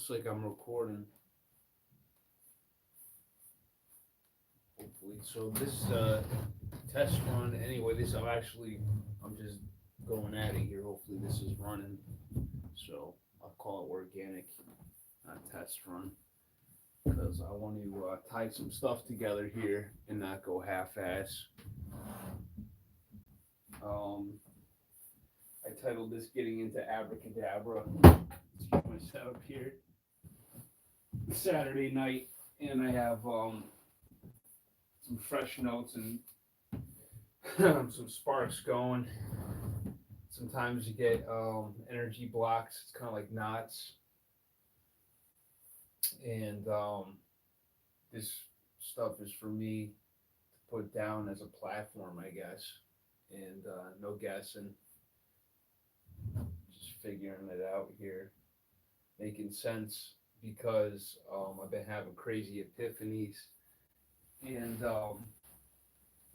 Looks like I'm recording. Hopefully, so this test run. Anyway, I'm just going at it here. Hopefully, this is running. So I'll call it organic, not test run, because I want to tie some stuff together here and not go half-ass. Um, I titled this "Getting into Abracadabra." Let's get my setup here. Saturday night, and I have some fresh notes and some sparks going. Sometimes you get energy blocks. It's kind of like knots, and this stuff is for me to put down as a platform, I guess. And no guessing, just figuring it out here, making sense because I've been having crazy epiphanies and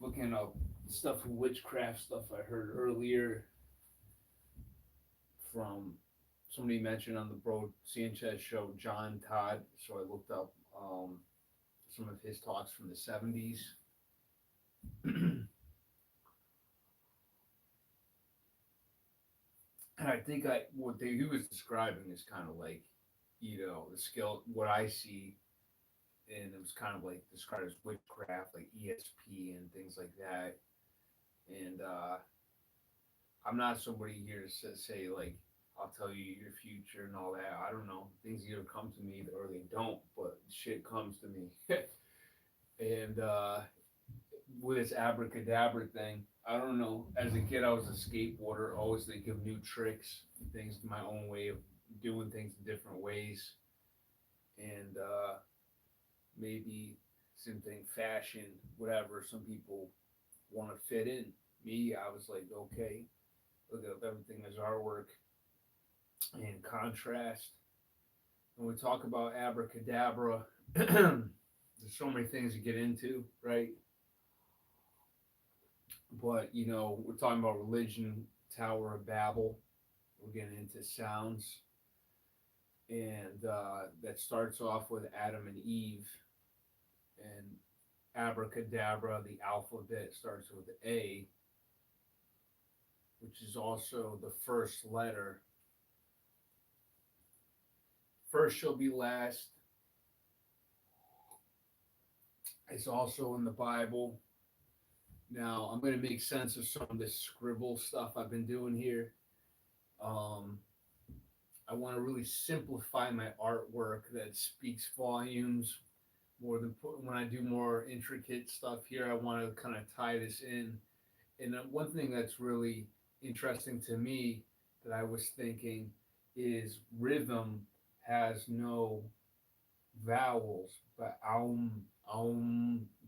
looking up stuff from witchcraft stuff I heard earlier from somebody mentioned on the Bro Sanchez show, John Todd. So I looked up some of his talks from the 70s. And I think he was describing is kind of like, the skill, what I see, and it was kind of like described as witchcraft, like ESP and things like that. And I'm not somebody here to say like I'll tell you your future and all that. I don't know. Things either come to me or they don't, but shit comes to me. And with this abracadabra thing, I don't know. As a kid, I was a skateboarder, always think of new tricks and things, my own way of doing things in different ways. And maybe something fashion, whatever. Some people want to fit in. Me, I was like, okay, look at everything as artwork and contrast. When we talk about abracadabra, there's so many things to get into, right? But we're talking about religion, Tower of Babel. We're getting into sounds, and that starts off with Adam and Eve, and abracadabra. The alphabet starts with A, which is also the first letter. First shall be last. It's also in the Bible. Now, I'm going to make sense of some of this scribble stuff I've been doing here. I want to really simplify my artwork that speaks volumes more than when I do more intricate stuff here. I want to kind of tie this in. And one thing that's really interesting to me that I was thinking is rhythm has no vowels, but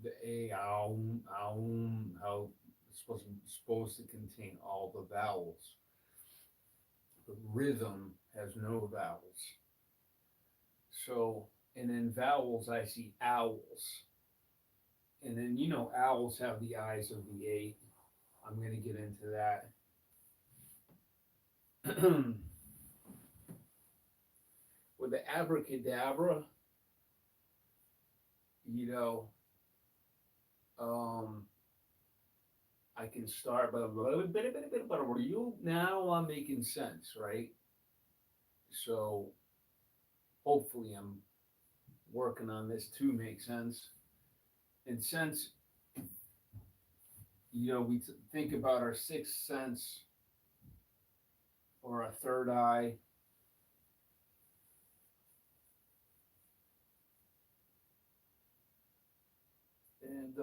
the A, how it's supposed to contain all the vowels. The rhythm has no vowels. So, and then vowels, I see owls. And then, owls have the eyes of the eight. I'm going to get into that. With the abracadabra, I can start by a little bit, but you now I'm making sense, right? So hopefully I'm working on this to make sense. And since we think about our sixth sense or our third eye, and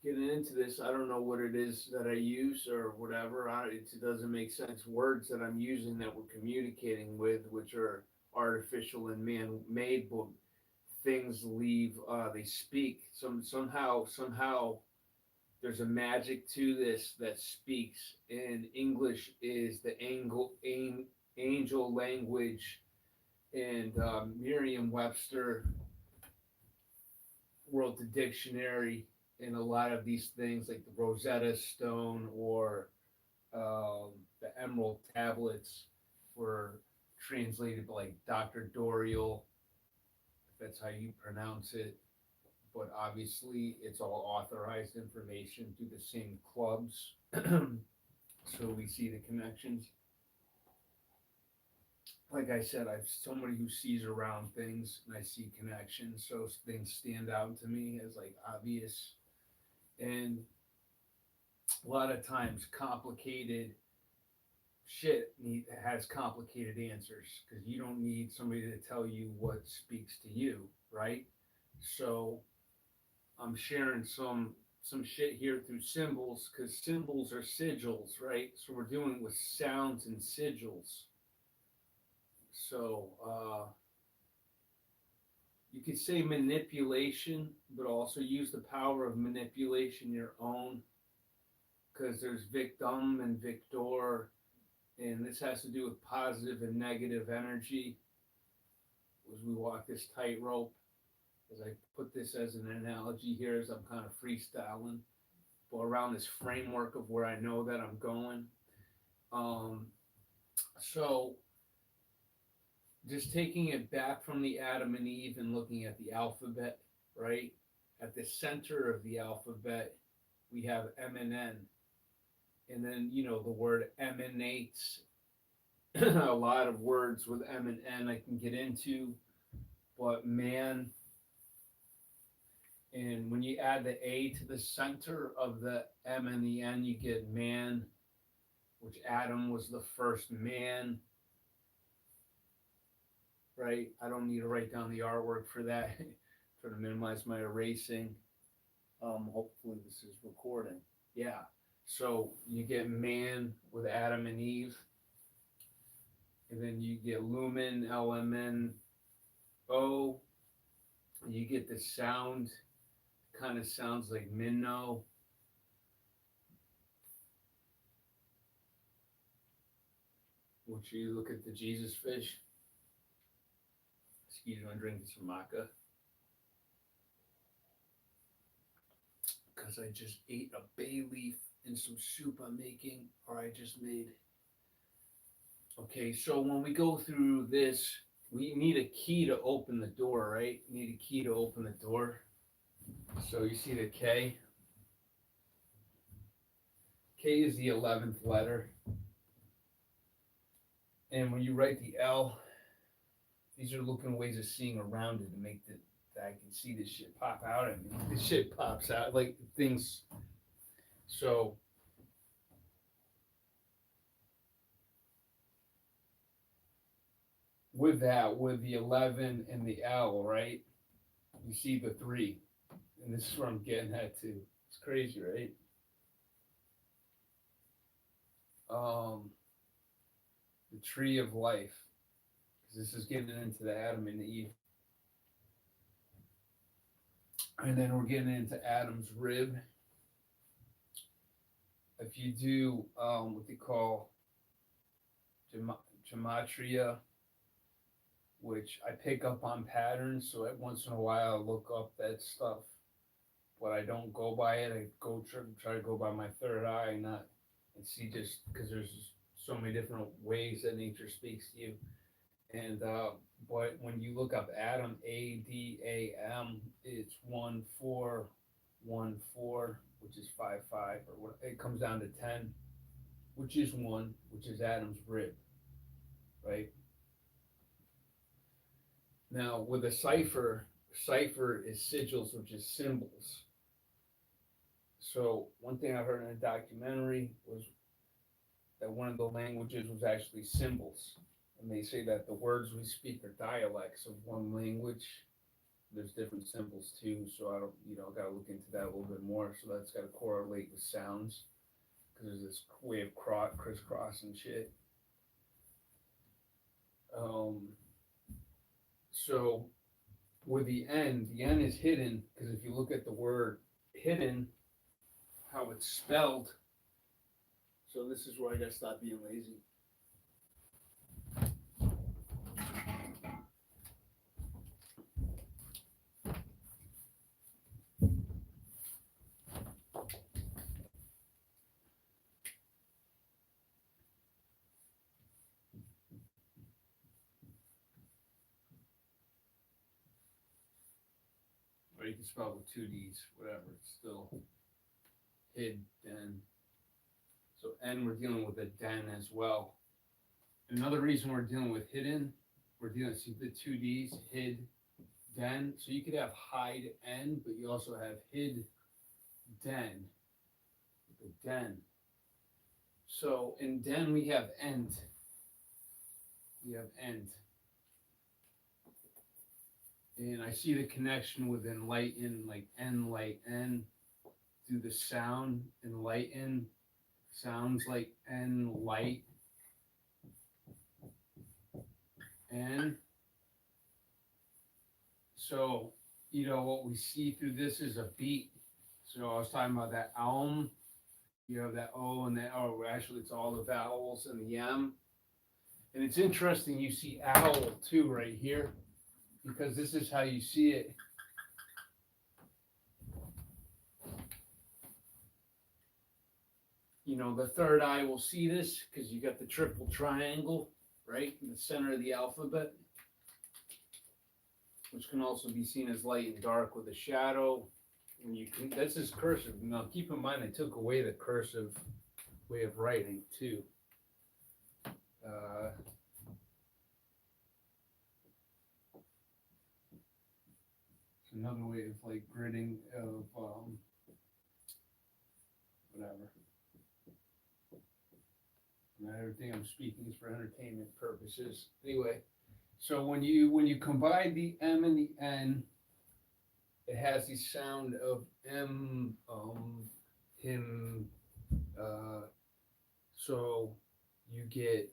getting into this, I don't know what it is that I use or whatever. It doesn't make sense. Words that I'm using that we're communicating with, which are artificial and man-made, but things they speak. Somehow, there's a magic to this that speaks. And English is the angel language, and Merriam-Webster wrote the dictionary, and a lot of these things like the Rosetta Stone or the Emerald tablets were translated like Dr. Doriel, if that's how you pronounce it. But obviously, it's all authorized information through the same clubs. So we see the connections. Like I said, I'm somebody who sees around things and I see connections. So things stand out to me as like obvious. And a lot of times, complicated shit has complicated answers because you don't need somebody to tell you what speaks to you, right? So I'm sharing some shit here through symbols because symbols are sigils, right? So we're dealing with sounds and sigils. So you could say manipulation, but also use the power of manipulation your own because there's victim and victor, and this has to do with positive and negative energy as we walk this tightrope. As I put this as an analogy here, as I'm kind of freestyling, but around this framework of where I know that I'm going. So just taking it back from the Adam and Eve and looking at the alphabet, right? At the center of the alphabet, we have M and N. And then, the word emanates. A lot of words with M and N I can get into, but man, and when you add the A to the center of the M and the N, you get man, which Adam was the first man, right? I don't need to write down the artwork for that. Trying to minimize my erasing. Hopefully this is recording. Yeah. So you get man with Adam and Eve. And then you get lumen, LMNO. You get the sound, kind of sounds like minnow. Which you look at the Jesus fish. Excuse me, I'm drinking some maca. Because I just ate a bay leaf and some soup I'm making, or I just made. Okay, so when we go through this, we need a key to open the door, right? We need a key to open the door. So you see the K. K is the 11th letter. And when you write the L, these are looking ways of seeing around it to make that I can see this shit pop out at me. This shit pops out like things. So with that, with the 11 and the L, right? You see the 3. And this is where I'm getting at too. It's crazy, right? The tree of life. Because this is getting into the Adam and Eve. And then we're getting into Adam's rib. If you do what they call gematria, which I pick up on patterns, so once in a while I look up that stuff, but I don't go by it. I go try to go by my third eye, not and see, just because there's so many different ways that nature speaks to you. And but when you look up Adam, Adam, it's 1414, which is 55, or what it comes down to 10, which is 1, which is Adam's rib, right? Now with a cipher is sigils, which is symbols. So one thing I heard in a documentary was that one of the languages was actually symbols. And they say that the words we speak are dialects of one language. There's different symbols too, so I don't, got to look into that a little bit more. So that's got to correlate with sounds, because there's this way of crisscrossing shit. So with the N is hidden, because if you look at the word hidden, how it's spelled. So this is where I got to stop being lazy. right? You can spell it with two D's, whatever. It's still hid den. So N, we're dealing with a den as well. Another reason we're dealing with hidden, we're dealing with the two D's, hid, den. So you could have hide N, but you also have hid den. The den. So in den we have end. We have end. And I see the connection with enlighten, like enlighten, through the sound, enlighten, sounds like N light. And so, what we see through this is a beat. So I was talking about that you have that O and that O, actually it's all the vowels and the M. And it's interesting, you see owl too right here, because this is how you see it. The third eye will see this because you got the triple triangle, right, in the center of the alphabet, which can also be seen as light and dark with a shadow. This is cursive. Now, keep in mind, I took away the cursive way of writing too. It's another way of like gridding of whatever. Not everything I'm speaking is for entertainment purposes. Anyway, so when you combine the M and the N, it has the sound of M, him. So you get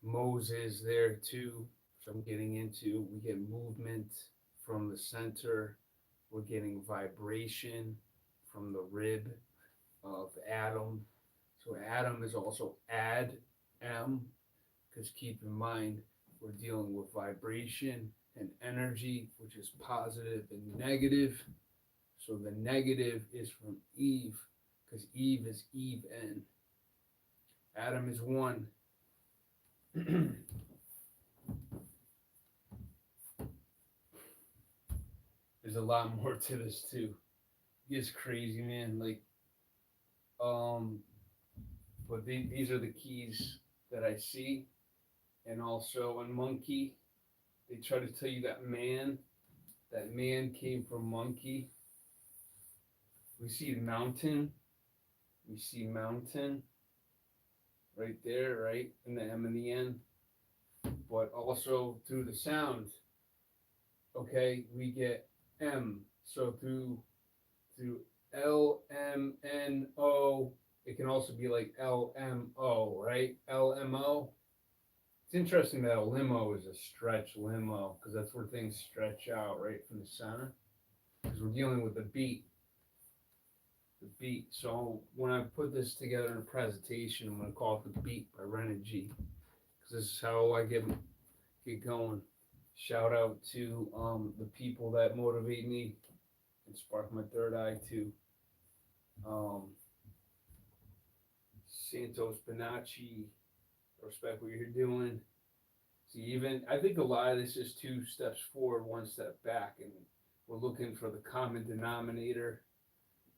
Moses there too. So I'm getting into. We get movement from the center. We're getting vibration from the rib of Adam. So Adam is also add M, because keep in mind, we're dealing with vibration and energy, which is positive and negative. So the negative is from Eve, because Eve is Eve N. Adam is one. There's a lot more to this too. It's crazy, man. But these are the keys that I see. And also in monkey, they try to tell you that man came from monkey. We see mountain. We see mountain right there, right? In the M and the N. But also through the sound, okay, we get M. So through L, M, N, O, it can also be like L, M, O, right? L, M, O. It's interesting that a limo is a stretch limo, because that's where things stretch out right from the center, because we're dealing with the beat. So when I put this together in a presentation, I'm going to call it The Beat by Renergy, because this is how I get going. Shout out to the people that motivate me and spark my third eye too. Santos Bonacci, respect what you're doing. See, I think a lot of this is 2 steps forward, 1 step back, and we're looking for the common denominator,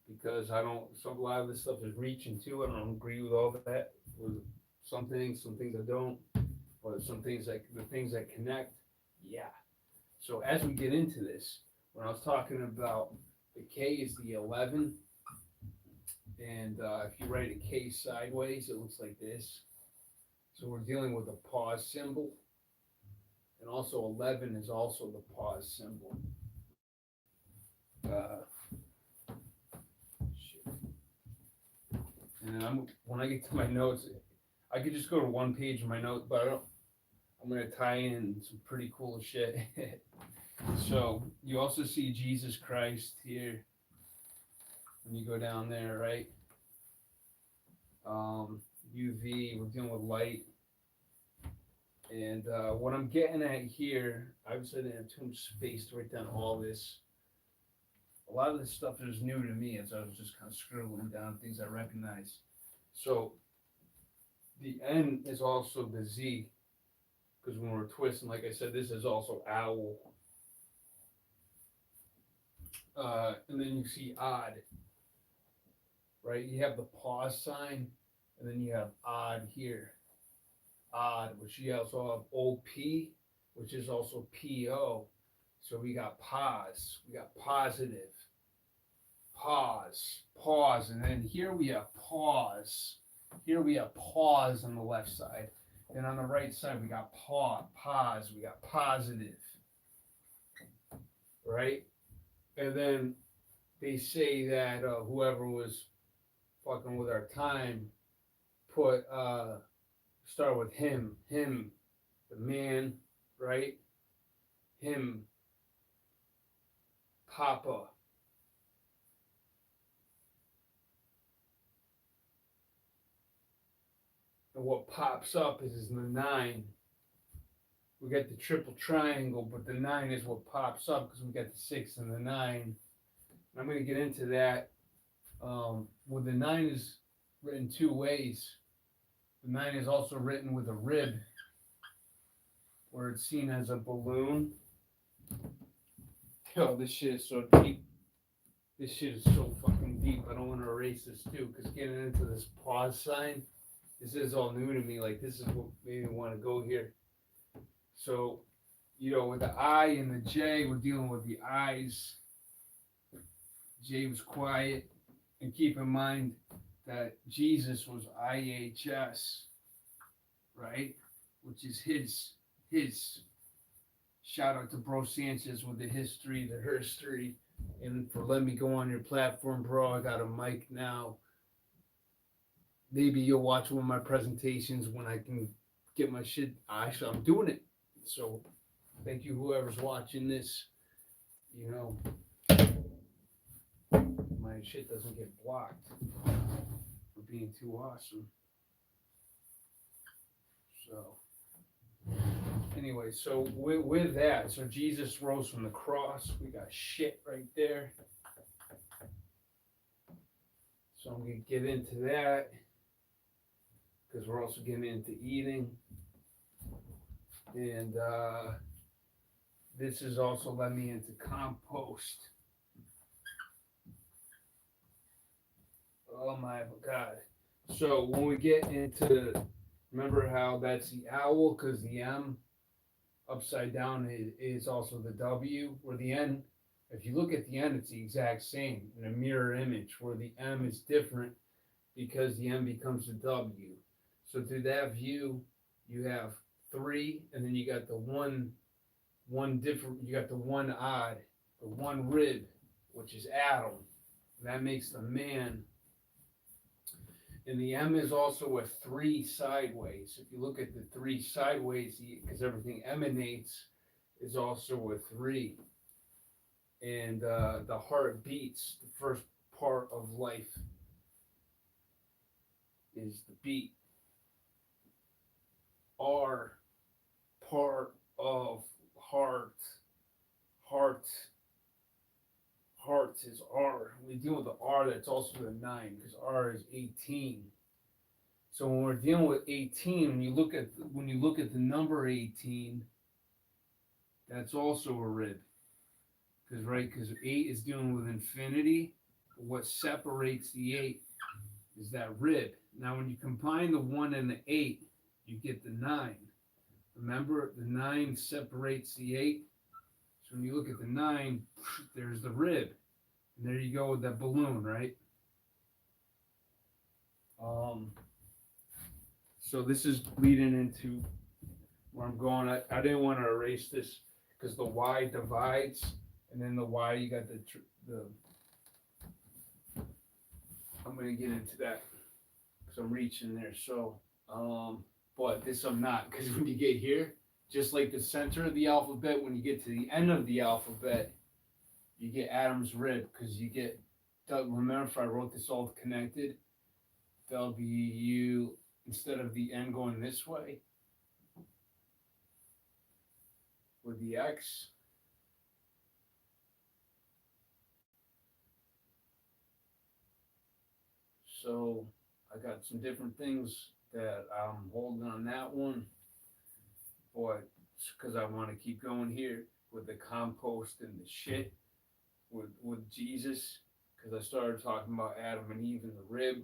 because a lot of this stuff is reaching too. I don't agree with all of that. With some things I don't, but some things the things that connect, yeah. So as we get into this, when I was talking about the K is the 11, and if you write a K sideways, it looks like this. So we're dealing with a pause symbol, and also 11 is also the pause symbol. And then when I get to my notes, I could just go to one page of my notes, but I'm going to tie in some pretty cool shit. So you also see Jesus Christ here when you go down there, right? UV, we're dealing with light. And what I'm getting at here, obviously I didn't have too much space to write down all this. A lot of this stuff is new to me, as I was just kind of scribbling down things I recognize. So the N is also the Z, because when we're twisting, like I said, this is also owl. And then you see odd, right? You have the pause sign, and then you have odd here. Odd, which you also have OP, which is also PO. So we got pause, we got positive, pause, and then here we have pause. Here we have pause on the left side. And on the right side, we got pause, we got positive, right? And then they say that whoever was fucking with our time put, start with him, the man, right? Him, Papa. And what pops up is the 9. We got the triple triangle, but the 9 is what pops up because we got the 6 and the 9. And I'm going to get into that. Well, the 9 is written 2 ways. The 9 is also written with a rib, where it's seen as a balloon. Yo, this shit is so deep. This shit is so fucking deep. I don't want to erase this too, because getting into this pause sign, this is all new to me. Like, this is what made me want to go here. So, with the I and the J, we're dealing with the I's. J was quiet. And keep in mind that Jesus was IHS, right? Which is his. Shout out to Bro Sanchez with the history, the herstory, and for letting me go on your platform, bro. I got a mic now. Maybe you'll watch one of my presentations when I can get my shit. Actually, I'm doing it. So thank you, whoever's watching this. My shit doesn't get blocked for being too awesome. So anyway, so with that, so Jesus rose from the cross. We got shit right there. So I'm going to get into that because we're also getting into eating. And this is also led me into compost. Oh my God. So when we get into, remember how that's the owl, because the M upside down is also the W, where the N, if you look at the N, it's the exact same in a mirror image, where the M is different because the M becomes the W. So through that view, you have 3, and then you got the one different, you got the one odd, the one rib, which is Adam. And that makes the man. And the M is also a 3 sideways. If you look at the 3 sideways, because everything emanates, is also a 3. And the heart beats. The first part of life is the beat. R, part of heart. Heart is R. We deal with the R, that's also the 9, because R is 18. So when we're dealing with 18, when you look at the number 18, that's also a rib. Because 8 is dealing with infinity. What separates the 8 is that rib. Now when you combine the 1 and the 8, you get the 9. Remember, the 9 separates the 8. So when you look at the 9, there's the rib. And there you go with that balloon, right? So this is leading into where I'm going. I didn't want to erase this because the Y divides, and then the Y, you got the I'm going to get into that because I'm reaching there. So, but this I'm not, because when you get here, just like the center of the alphabet, when you get to the end of the alphabet, you get Adam's rib, because you get, remember if I wrote this all connected, W, instead of the N going this way, with the X. So I got some different things that I'm holding on that one, but because I want to keep going here with the compost and the shit. with Jesus, because I started talking about Adam and Eve and the rib.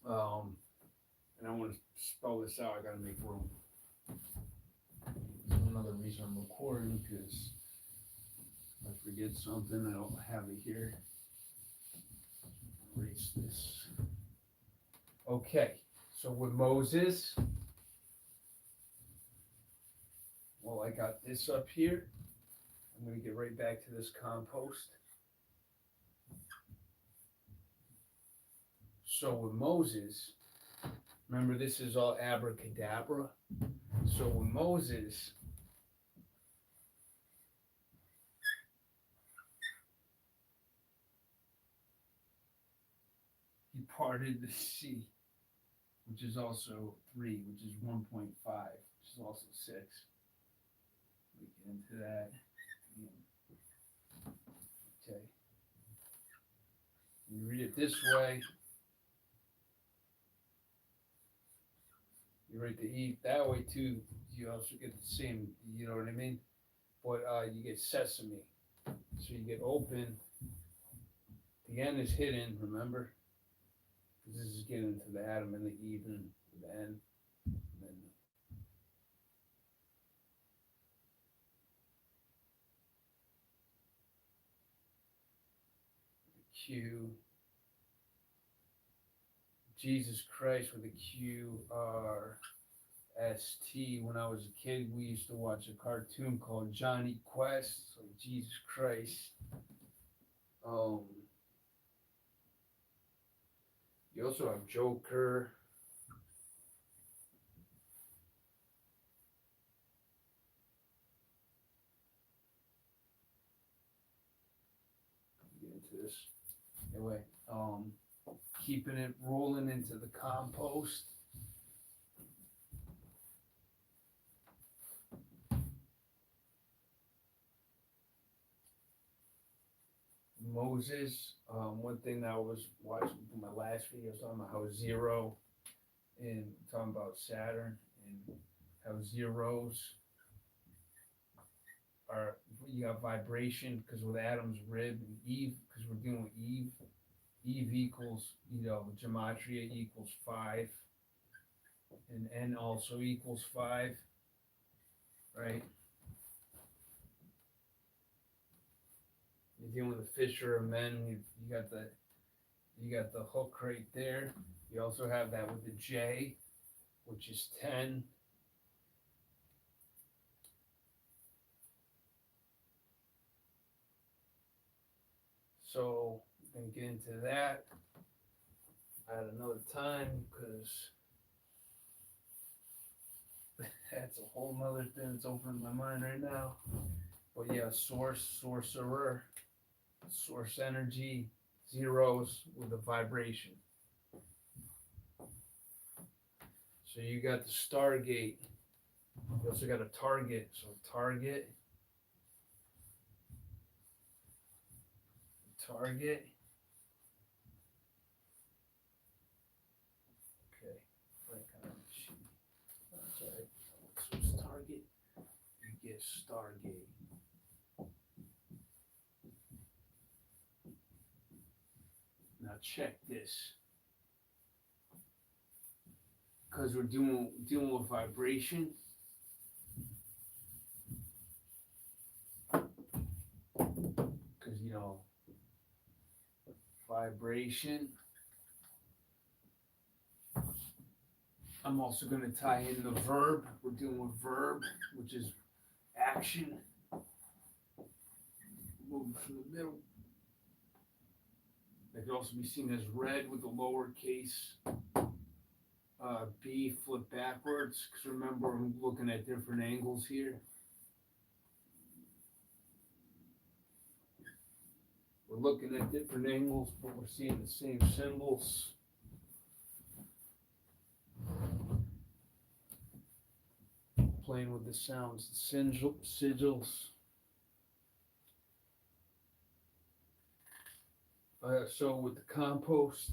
And I want to spell this out. I got to make room. That's another reason I'm recording, because if I forget something, I don't have it here. Erase this. Okay, so with Moses, well, I got this up here. I'm going to get right back to this compost. So with Moses, remember this is all abracadabra. So with Moses, he parted the sea, which is also 3, which is 1.5, which is also 6. We get into that. Okay. You read it this way. You write the E that way too. You also get the same, you know what I mean? But you get sesame. So you get open. The N is hidden, remember? Because this is getting into the Adam and the Eve and the N. And then the Q. Jesus Christ with a Q R S T. When I was a kid, we used to watch a cartoon called Johnny Quest. So Jesus Christ. You also have Joker. Get into this. Anyway, keeping it rolling into the compost. Moses, one thing that I was watching in my last video was talking about how zero and talking about Saturn and how zeros are, you got vibration because with Adam's rib and Eve, because we're dealing with Eve equals, gematria equals 5 and N also equals 5, right? You're dealing with the fisher of men. You got the hook right there. You also have that with the J, which is 10. So we're gonna get into that at another time because that's a whole nother thing that's opening my mind right now. But yeah, sorcerer, source energy, zeros with a vibration. So you got the Stargate. You also got a target. So target. Okay. Like that's all right. So it's target. You get Stargate. Now check this. Because we're dealing with vibration. Because vibration. I'm also going to tie in the verb. We're dealing with verb, which is action. Moving from the middle. That could also be seen as red with the lowercase b flip backwards. Because remember, I'm looking at different angles here. We're looking at different angles, but we're seeing the same symbols. Playing with the sounds, the sigils. So with the compost,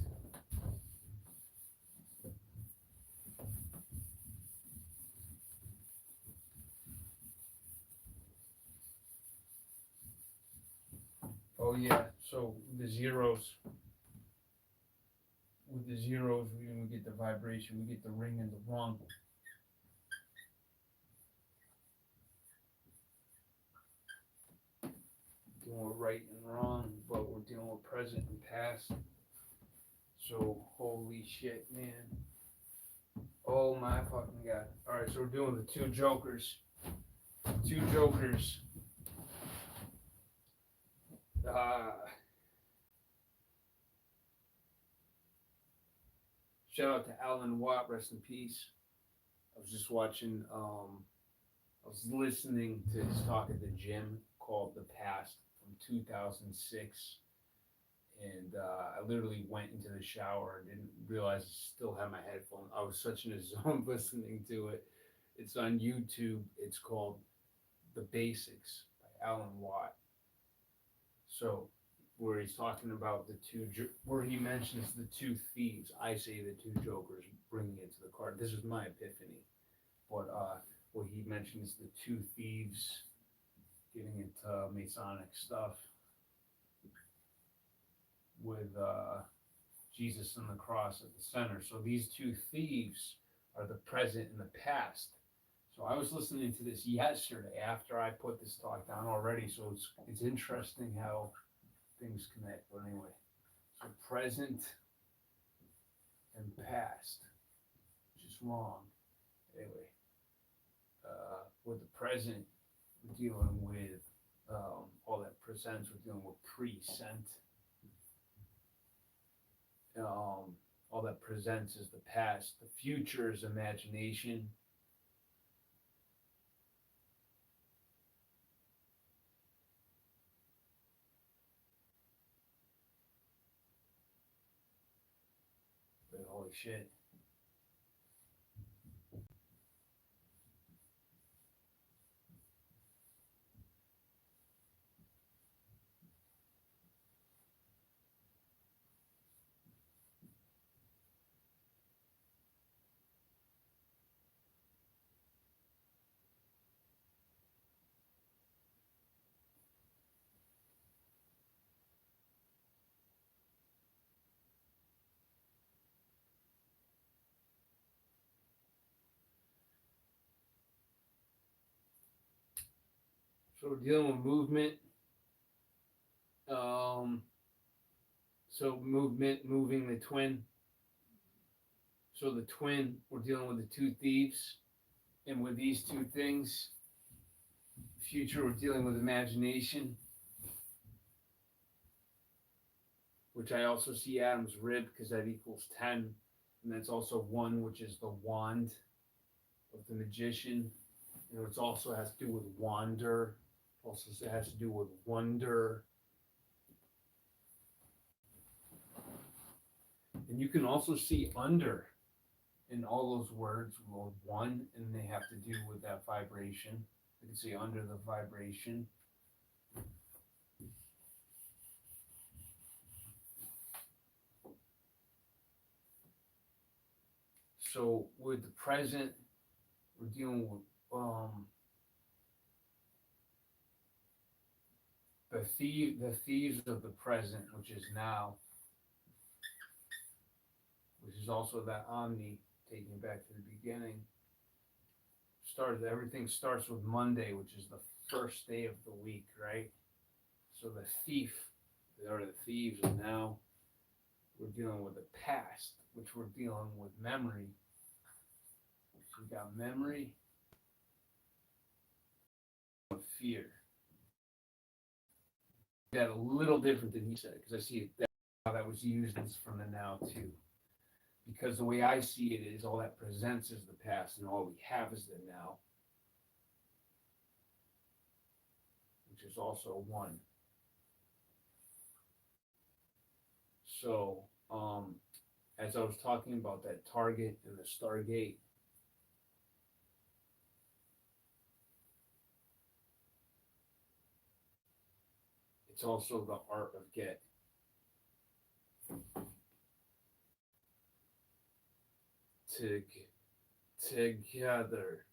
Oh yeah. So the zeros, with the zeros, we get the vibration, we get the ring and the rung. Dealing with right and wrong, but we're dealing with present and past. So holy shit, man. Oh my fucking god. Alright, so we're doing the two jokers. Two jokers. Shout out to Alan Watt, rest in peace. I was just watching, I was listening to his talk at the gym called The Past from 2006. And I literally went into the shower and didn't realize I still had my headphones. I was such in a zone listening to it. It's on YouTube. It's called The Basics by Alan Watt. So, where he's talking about the two, where he mentions the two thieves, I say the two jokers bringing it to the card. This is my epiphany. But where he mentions the two thieves getting into Masonic stuff with Jesus and the cross at the center. So these two thieves are the present and the past. So I was listening to this yesterday after I put this talk down already. So it's interesting how things connect. But anyway, so present and past, which is wrong. Anyway, with the present, we're dealing with all that presents. We're dealing with present. All that presents is the past. The future is imagination. But holy shit. So we're dealing with movement. So movement, moving the twin. So the twin, we're dealing with the two thieves. And with these two things, future, we're dealing with imagination, which I also see Adam's rib because that equals 10. And that's also 1, which is the wand of the magician. And it also has to do with wander. Also has to do with wonder. And you can also see under in all those words, well, 1, and they have to do with that vibration. You can see under the vibration. So with the present, we're dealing with the thieves of the present, which is now, which is also that omni, taking it back to the beginning. Everything starts with Monday, which is the first day of the week, right? So the thief, or the thieves, and now we're dealing with the past, which we're dealing with memory. So we got memory, fear. That a little different than he said, because I see it how that was used as from the now too. Because the way I see it is all that presents is the past, and all we have is the now, which is also 1. So, as I was talking about that target and the Stargate, it's also the art of get. Together,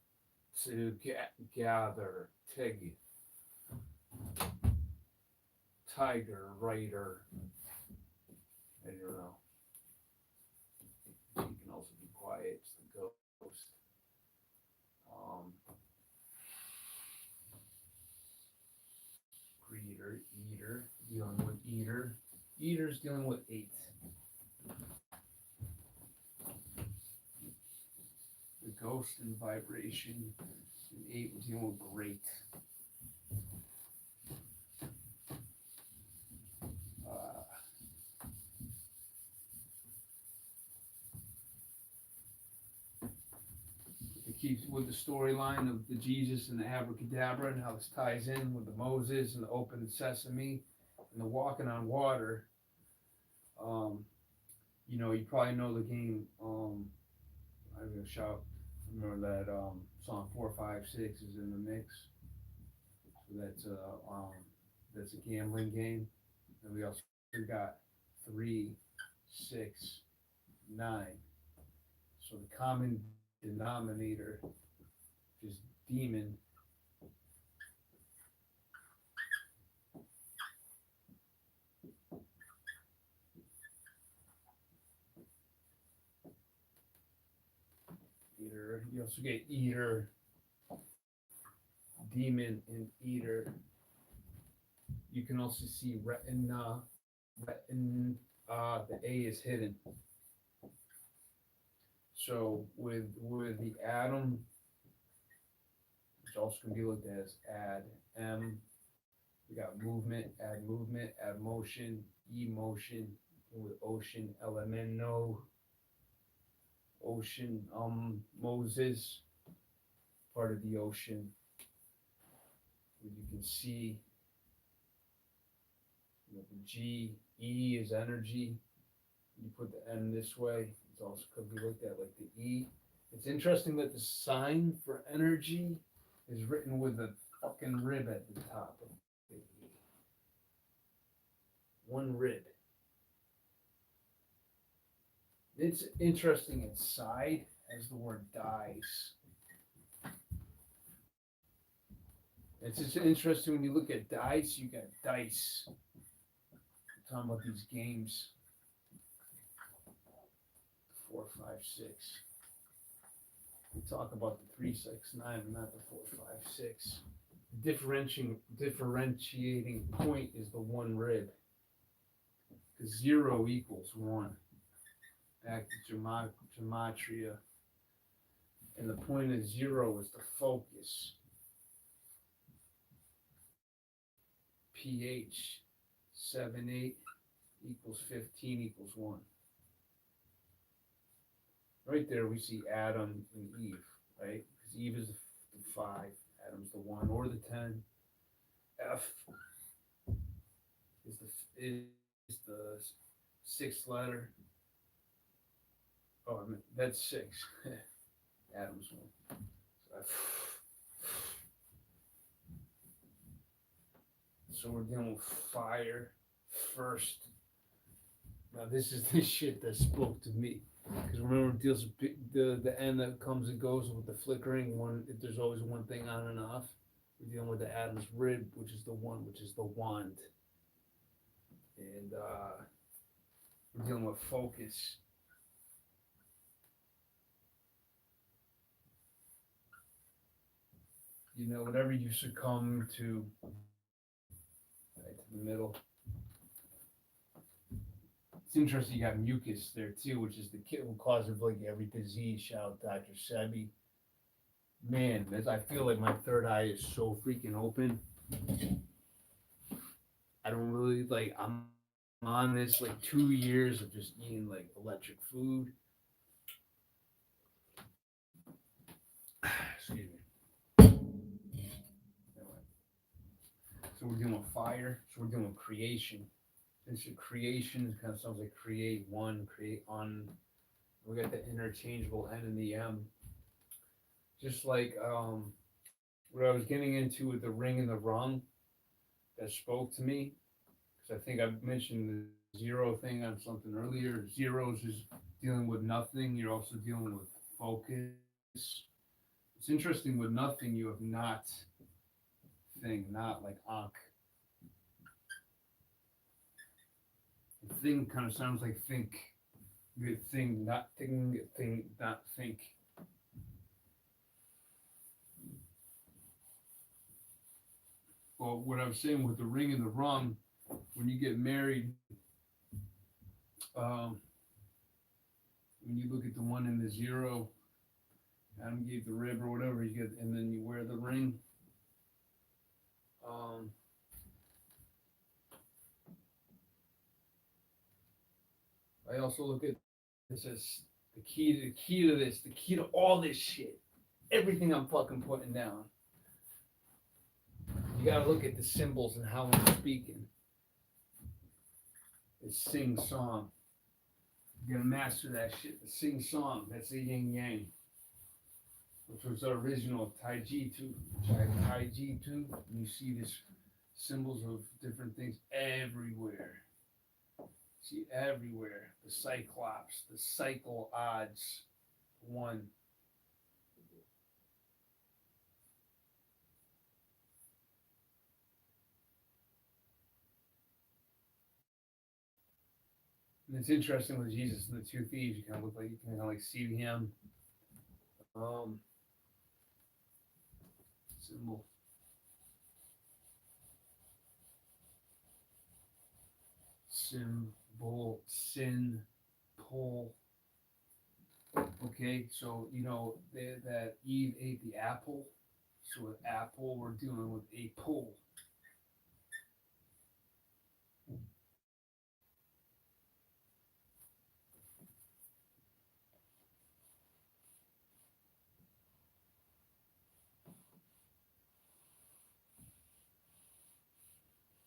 together, tiger, rider. I don't know. You can also be quiet. It's the ghost. Um, Greeter, eater, dealing with eater. Eater's dealing with 8. The ghost and vibration. And 8 we're dealing with great. It keeps with the storyline of the Jesus and the Abracadabra and how this ties in with the Moses and the open sesame and the walking on water. You probably know the game. I'm gonna shout. Remember that song 456 is in the mix. So that's a gambling game, and we also got 3, 6, 9. So the common denominator is demon. Eater. You also get eater, demon, and eater. You can also see retina. The A is hidden. So with the atom, which also can be looked at as add M. We got movement, add motion, emotion, and with ocean, elemento, ocean, Moses, part of the ocean. As you can see, the G, E is energy. You put the M this way, it's also could be looked at like the E. It's interesting that the sign for energy is written with a fucking rib at the top of the E. One rib. It's interesting inside as the word dies. It's just interesting when you look at dice, you got dice. We're talking about these games. 4, 5, 6. We talk about the 3, 6, 9, but not the 4, 5, 6. Differentiating point is the one rib. Because 0 equals 1. Back to gematria. And the point of 0 is the focus. pH 7, 8 equals 15 equals 1. Right there we see Adam and Eve, right? Because Eve is the 5, Adam's the 1 or the 10. F is the 6th letter. Oh, I mean, that's 6. Adam's 1. So we're dealing with fire first. Now this is the shit that spoke to me. Because remember, it deals with the end that comes and goes with the flickering. If there's always one thing on and off. We're dealing with the Adam's rib, which is the one, which is the wand. And we're dealing with focus. Whatever you succumb to, right to the middle. It's interesting you got mucus there too, which is the cause of like every disease. Shout out Dr. Sebi. Man, I feel like my third eye is so freaking open. I don't really I'm on this 2 years of just eating electric food. Excuse me. So we're dealing with fire. So we're dealing with creation. And so creation kind of sounds like create one, create on. We got the interchangeable N and the M. Just like what I was getting into with the ring and the rung that spoke to me. Because I think I mentioned the 0 thing on something earlier. 0 is dealing with nothing. You're also dealing with focus. It's interesting with nothing you have not thing, not like ankh. Thing kind of sounds like think. Good thing, not thing, thing, not think. Well, what I was saying with the ring and the rung, when you get married, um, when you look at the one and the zero, Adam gave the rib or whatever, you get, and then you wear the ring. Um, I also look at this as the key to this, the key to all this shit, everything I'm fucking putting down. You gotta look at the symbols and how I'm speaking. It's sing song. You gotta master that shit. The sing song, that's the yin yang, which was the original Tai Chi too. Tai Chi too. You see this symbols of different things everywhere. See everywhere. The Cyclops, the cycle odds, one. And it's interesting with Jesus and the two thieves. You kind of look like you can kind of like see him. Um, symbol, sin, pull. Okay, so you know that Eve ate the apple. So with apple, we're dealing with a pull.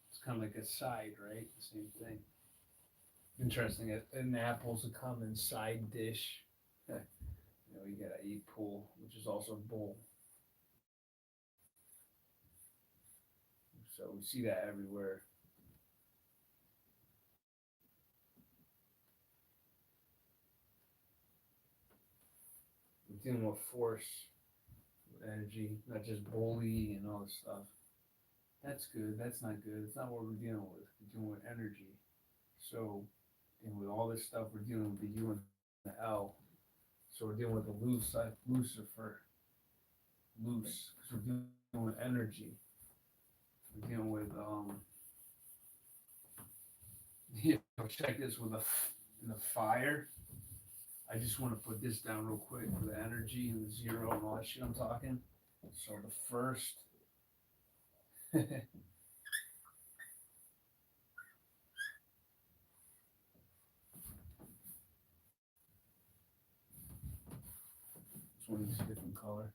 It's kind of like a side, right? The same thing. Interesting. An apple's a common side dish. You know, you got a pull, which is also bull. So we see that everywhere. We're dealing with force, with energy, not just bully and all this stuff. That's good. That's not good. It's not what we're dealing with. We're dealing with energy. So, and with all this stuff, we're dealing with the U and the L. So we're dealing with the loose, Lucifer, loose, because we're dealing with energy. We're dealing with, you know, check this with the fire. I just want to put this down real quick for the energy and the zero and all that shit I'm talking. So the first, this one is a different color.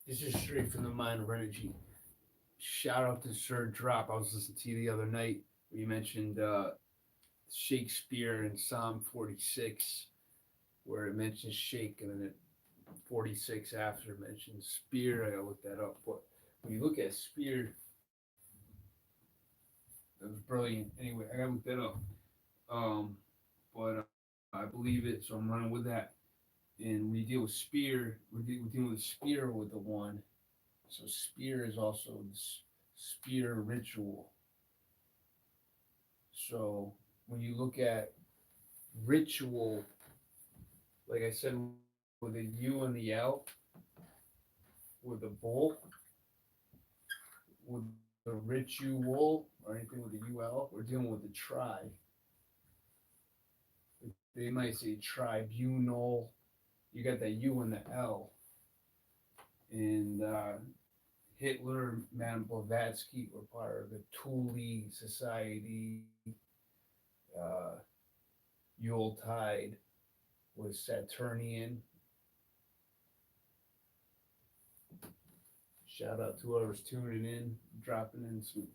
This is straight from the mind of energy. Shout out to Sir Drop. I was listening to you the other night where you mentioned Shakespeare in Psalm 46, where it mentions shake, and then it 46 after it mentions spear. I gotta look that up. But when you look at spear, that was brilliant. Anyway, I gotta look that up. But I believe it, so I'm running with that. And when you deal with spear, we're dealing with spear with the one. So spear is also spear ritual. So when you look at ritual, like I said, with the U and the L, with the bull, with the ritual, or anything with the UL, we're dealing with the tribe. They might say tribunal. You got the U and the L. And Hitler, Madame Blavatsky were part of the Thule Society. Uh, Yuletide was Saturnian. Shout out to whoever's tuning in, dropping in some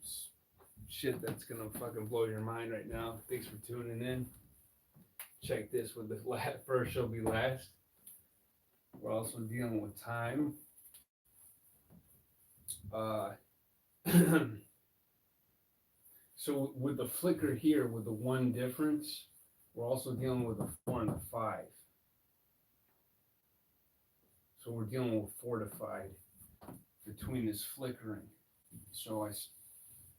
shit that's gonna fucking blow your mind right now. Thanks for tuning in. Check this with the first shall be last. We're also dealing with time. So with the flicker here, with the one difference, we're also dealing with a 4 and a 5. So we're dealing with fortified between this flickering. So I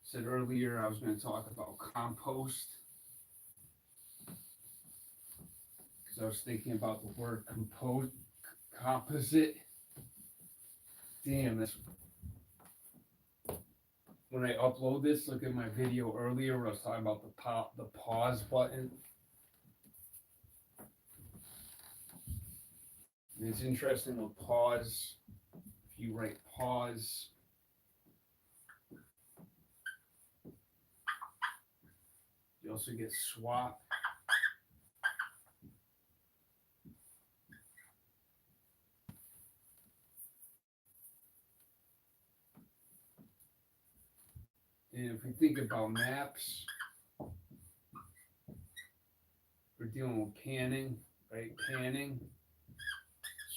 said earlier I was going to talk about compost, because I was thinking about the word composite. Damn, that's when I upload this. Look at my video earlier where I was talking about the pause button. And it's interesting with pause. If you write pause, you also get swap. And if we think about maps, we're dealing with panning, right? Panning.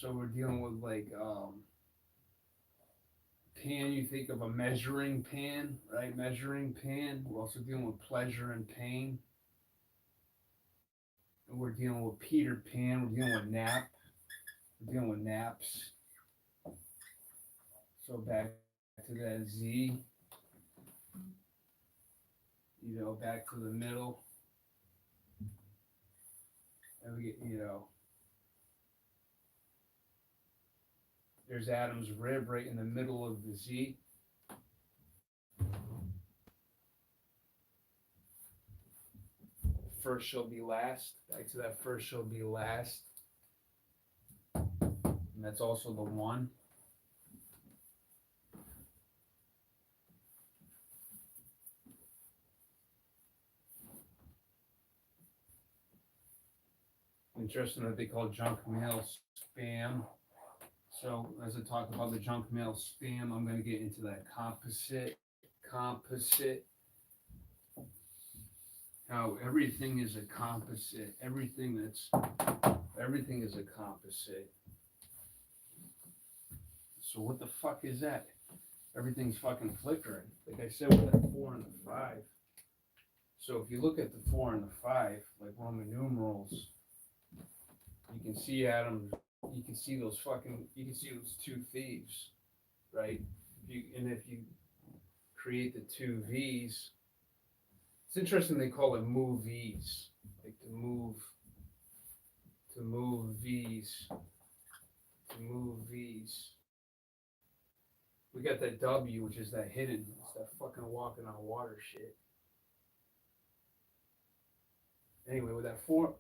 So we're dealing with like pan, you think of a measuring pan, right? Measuring pan. We're also dealing with pleasure and pain. And we're dealing with Peter Pan. We're dealing with nap. We're dealing with naps. So back to that Z. You know, back to the middle. And we get, you know, there's Adam's rib right in the middle of the Z. First shall be last. Back to that first shall be last. And that's also the 1. Interesting that they call junk mail spam. So as I talk about the junk mail spam, I'm going to get into that composite. How everything is a composite. Everything is a composite. So what the fuck is that? Everything's fucking flickering. Like I said with that 4 and the 5. So if you look at the 4 and the 5, like Roman numerals, you can see Adam. You can see those 2 thieves, right? If you create the 2 V's, it's interesting they call it movies, like to move V's, We got that W, which is that hidden, it's that fucking walking on water shit. Anyway, with that 4,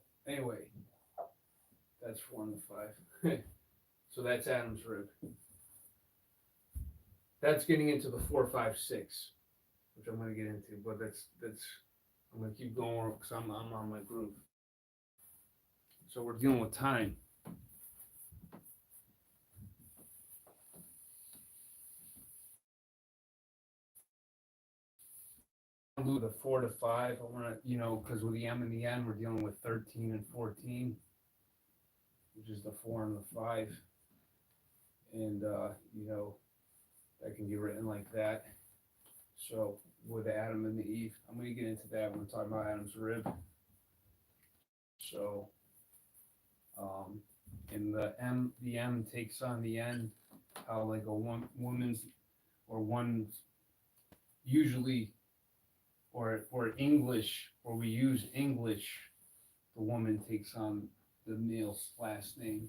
that's 4 and the 5. So that's Adam's rib. That's getting into the 4, 5, 6, which I'm going to get into, but that's I'm going to keep going because I'm on my groove. So we're dealing with time. I'll do the 4 to 5. I want to, because with the M and the N, we're dealing with 13 and 14, which is the 4 and the 5. And, that can be written like that. So with Adam and the Eve, I'm going to get into that when we're talking about Adam's rib. So, and the M takes on the N, how like a woman's or one's usually, or English, or we use English, the woman takes on the male's last name.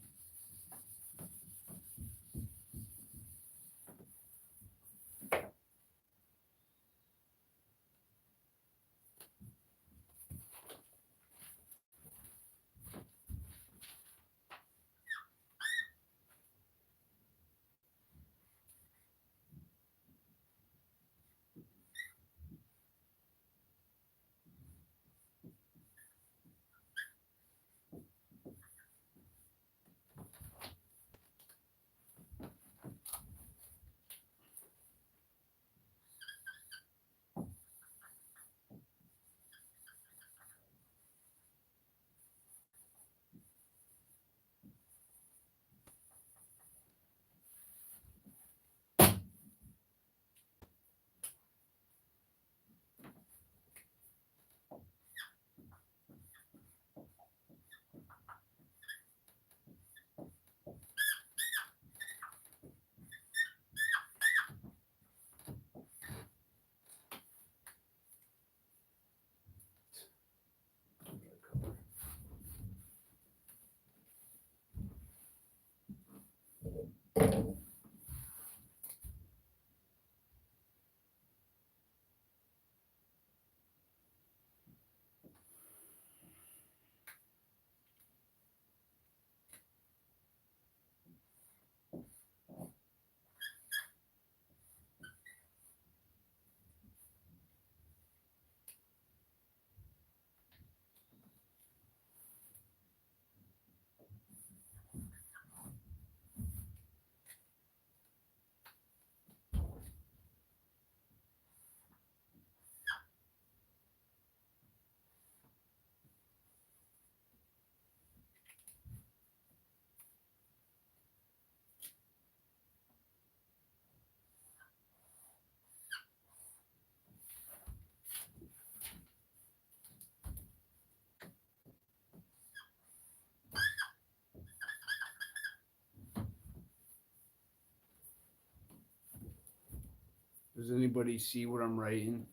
Does anybody see what I'm writing?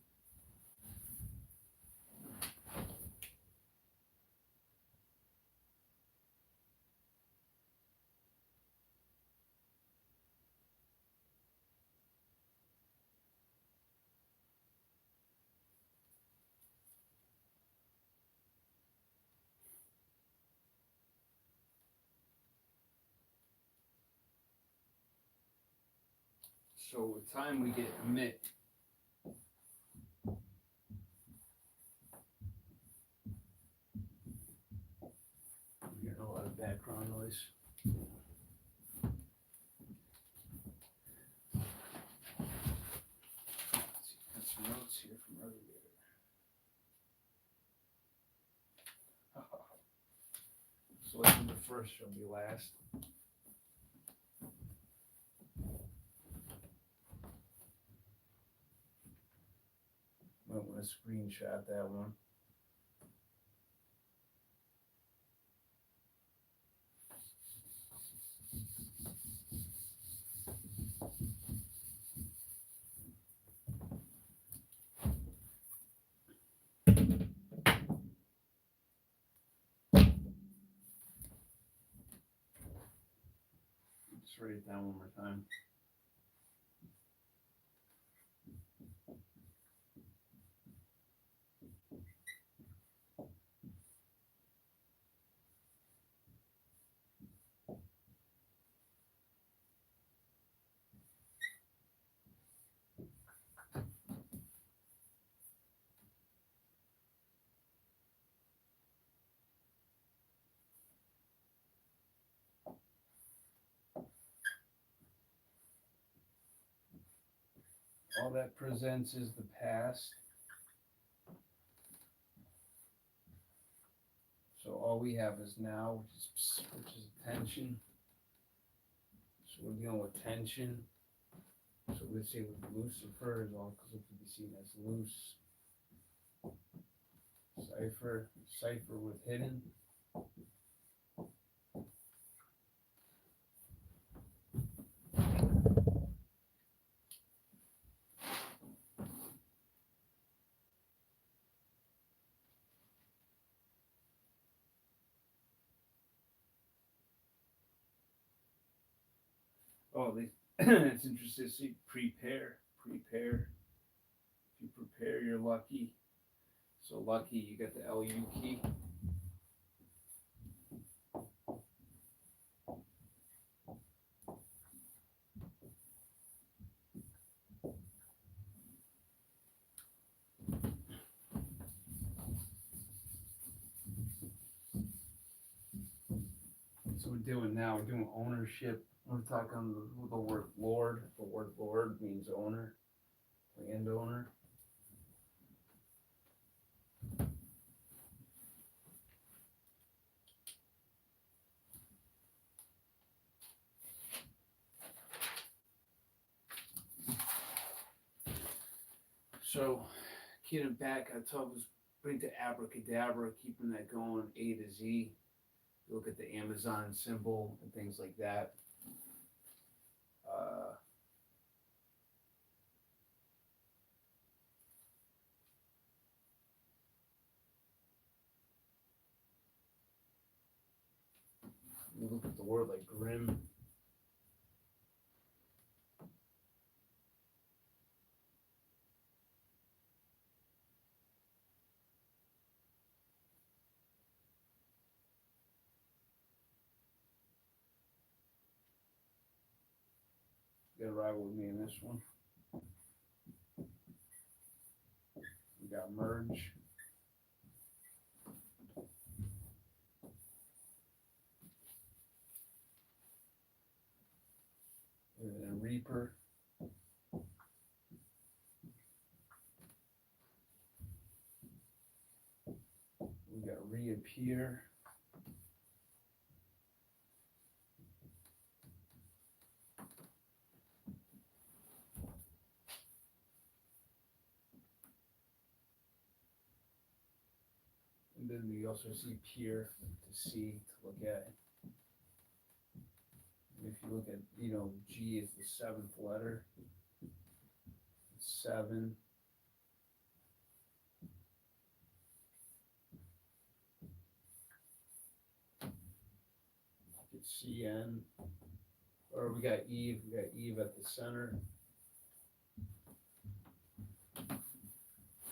So the time we get emit, I'm hearing a lot of background noise. Got some notes here from earlier. So let's do the first shall be last. Might want to screenshot that one. Just write it down one more time. All that presents is the past. So all we have is now, which is tension. So we're dealing with tension. So we'd say with Lucifer is all could be seen as loose. Cipher with hidden. Oh, it's interesting to see prepare. If you prepare, you're lucky. So lucky, you got the LU key. So we're doing now, we're doing ownership. We're talking the word Lord. The word Lord means owner, landowner. So, getting back, I thought was bring to Abracadabra, keeping that going A to Z. You look at the Amazon symbol and things like that. You look at the word like grim. You gotta ride with me in this one. We got merge. And then reaper. We got reappear. And then we also see peer to see, to look at. And if you look at, G is the seventh letter. 7. It's CN. Or we got Eve at the center.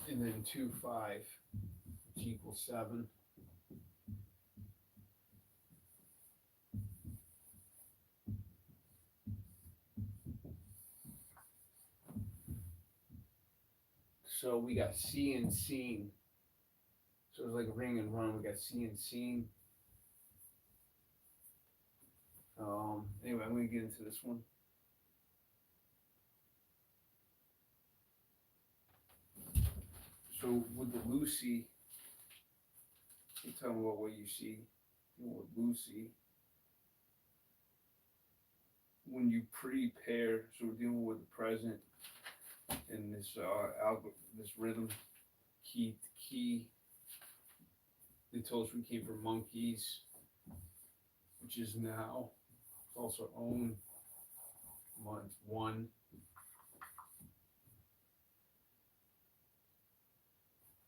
And then 2, 5, which equals 7. So we got C and seen. So it's like a ring and run. We got C and seen. Anyway, I'm going to get into this one. So with the Lucy, you tell me what you see. With Lucy, when you prepare, so we're dealing with the present and this this rhythm key. They told us we came from monkeys, which is now. It's also own. It's 1.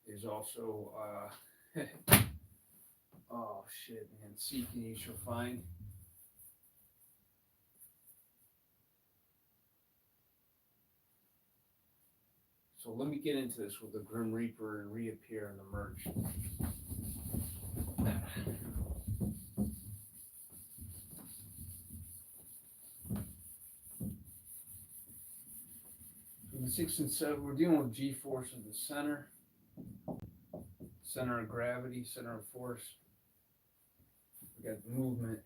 There's also oh shit, man. Seek and you shall find. So let me get into this with the Grim Reaper and reappear and emerge. In the 6 and 7, we're dealing with G-force of the center of gravity, center of force. We got movement.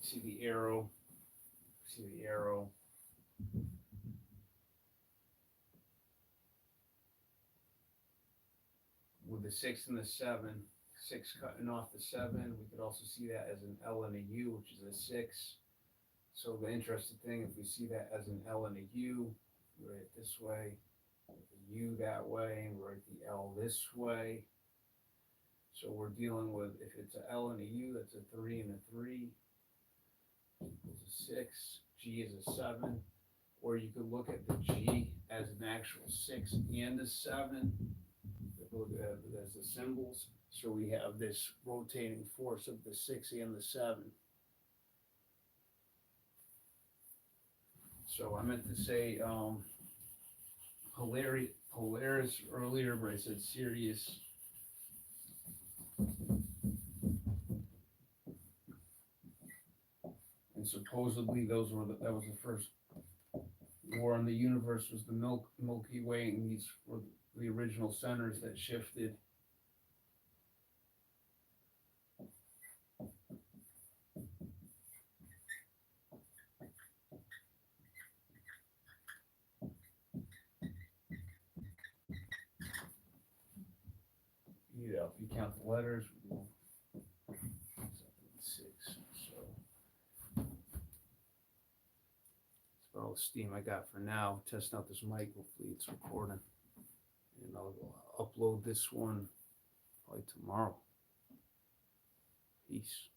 See the arrow. With the 6 and the 7, 6 cutting off the 7, we could also see that as an L and a U, which is a 6. So the interesting thing, if we see that as an L and a U, we write it this way, the U that way, and we write the L this way. So we're dealing with, if it's an L and a U, that's a 3 and a 3. Equals a 6. G is a 7. Or you could look at the G as an actual 6 and a 7. As the symbols. So we have this rotating force of the 6 and the 7. So I meant to say Polaris earlier, but I said Sirius. And supposedly that was the first war in the universe, was the Milky Way, and these were the original centers that shifted. Yeah, if you count the letters, 6. So that's about all the steam I got for now. Testing out this mic. Hopefully it's recording. And I'll upload this one probably tomorrow. Peace.